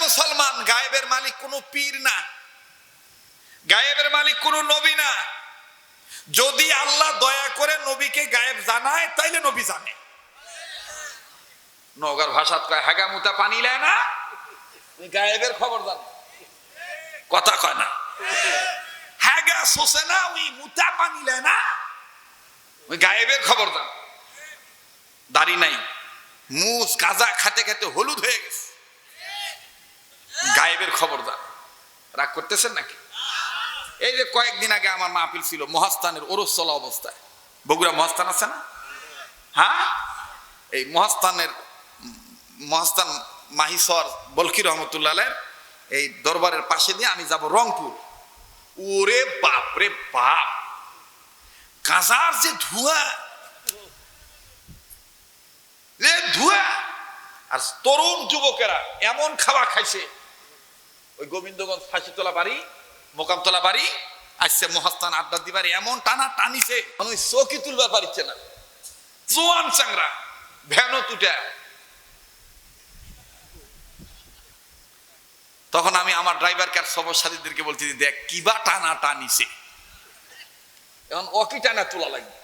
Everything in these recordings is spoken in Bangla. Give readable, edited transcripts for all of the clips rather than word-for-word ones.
মুসলমান, গায়েবের মালিক কোনো পীর না, গায়েবের মালিক কোনো নবী না। যদি আল্লাহ দয়া করে নবীকে গায়েব জানায় তাইলে নবী জানে। নগর ভাষাত কয় হাগা মুতা পানি লেয় না, গায়েবের খবর জানে। কথা কয় না, হাগা শোষে না, ওই মুতা পানি লেয় না, ওই গায়েবের খবর জানে। দাড়ি নাই, মুজ গাঁজা খেতে খেতে হলুদ হয়ে গেছে, গায়েবের খবর জানে। রাগ করতেছেন নাকি? এই যে কয়েকদিন আগে আমার মাহফিল ছিল মহাস্থানের ওরস চলা অবস্থায়, বগুড়া মহাস্থান আছে না? হ্যাঁ, এই মহাস্থান মাহিসর বলকি রহমতুল্লাহ এই দরবারের পাশে দিয়ে আমি যাব রংপুর। ওরে বাপ রে বাপ, গাঁজার যে ধোঁয়া, ধোঁয়া। আর তরুণ যুবকেরা এমন খাওয়া খাইছে, ওই গোবিন্দগঞ্জ ফাঁসিতলা বাড়ি, মোকামতলা বাড়ি আসছে মহাস্থান আড্ডা দিবার, এমন টানা টানিছে ওই চৌকি তুলবার পারিচ্ছে না। জোয়ান চাংরা ভ্যানো তুটা। তখন আমি আমার ড্রাইভারকে আর সবার সাথীদেরকে বলছি, দেখ কিবা টানা টানিছে, এখন অকি টানা তোলা লাগবে,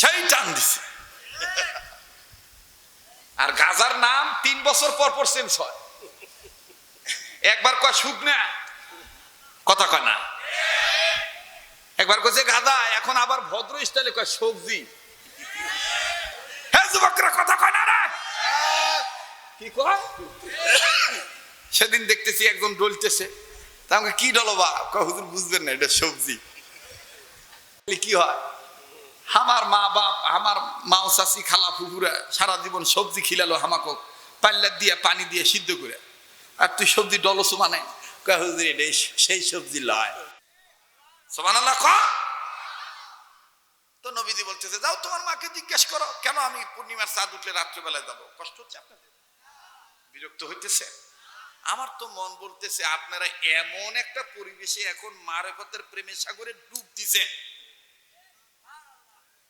সেই টান দিছে। আর গাজার নাম 3 বছর পর পর চেঞ্জ হয়। একবার কয় সুখ না, কথা কয় না, একবার কয়েছে গাদা, এখন আবার ভদ্র স্টাইলে কয় সবজি। হ্যাঁ যুবকরা কথা কয় না রে, কি কয়? সেদিন দেখতেছি একজন ডলতেছে, তা আমাকে কি ডলবা? কয় হুজুর বুঝবেন না, এটা সবজি। কি হয়, আমার মা বাপ, আমার মাও চাচি খালা ফুফুরা সারা জীবন সবজি খিলালো হামাক পাল্লা দিয়ে পানি দিয়ে সিদ্ধ করে, আর তুই সবজি ডলছো মানে? কয় হুজুর এটা সেই সবজি লয়। সুবহানাল্লাহ। তো নবীজি বলতেছে, যাও তোমার মাকে জিজ্ঞেস করো, কেন আমি পূর্ণিমার চাঁদ উঠলে রাত্রেবেলায় যাবো? কষ্ট হচ্ছে আপনাদের? বিরক্ত হইতেছে? আমার তো মন বলতেছে আপনারা এমন একটা পরিবেশে এখন মারেফতের প্রেমের সাগরে ডুব দিছে,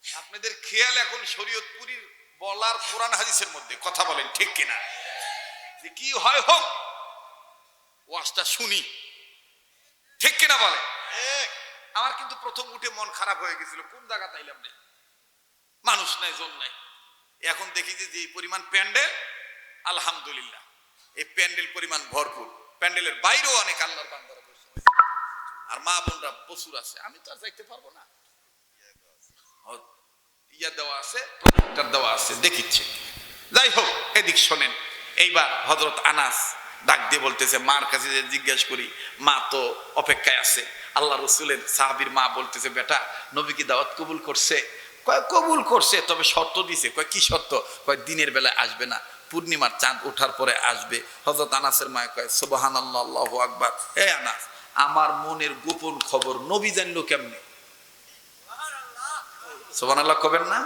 আপনাদের খেয়াল এখন শরীয়তপুরীর বলার কোরআন হাদিসের মধ্যে। কথা বলেন ঠিক কিনা? যে কি হয় হোক ওয়াজটা শুনি, ঠিক কিনা বলে? আমার কিন্তু প্রথম উঠে মন খারাপ হয়ে গেছিল, কোন জায়গা তাইলাম না, মানুষ নাই, জন নাই। এখন দেখি যে এই পরিমাণ প্যান্ডেল, আলহামদুলিল্লাহ এই প্যান্ডেল পরিমাণ ভরপুর, প্যান্ডেলের বাইরেও অনেক আল্লাহর বান্দারা বসে, আর মা বোনরা প্রচুর আছে। আমি তো আর যাইতে পারবো না, ইয়া দেওয়া আছে, প্রজেক্টর দেওয়া আছে, দেখিচ্ছে। যাই হোক, এদিক শোনেন। এইবার হযরত আনাস ডাক দিয়ে বলতেছে, মার কাছে যে জিজ্ঞেস করি, মা তো অপেক্ষায় আছে। আল্লাহ রসুলের সাহাবীর মা বলতেছে, বেটা নবী কি দাওয়াত কবুল করছে? কয় কবুল করছে, তবে শর্ত দিছে। কয় কি শর্ত? কয় দিনের বেলায় আসবে না, পূর্ণিমার চাঁদ ওঠার পরে আসবে। হযরত আনাসের মা কয় সুবহানাল্লাহ, আল্লাহু আকবার। হে আনাস, আমার মনের গোপন খবর নবী জানলো কেমনে? সুবহানাল্লাহ কবেন না?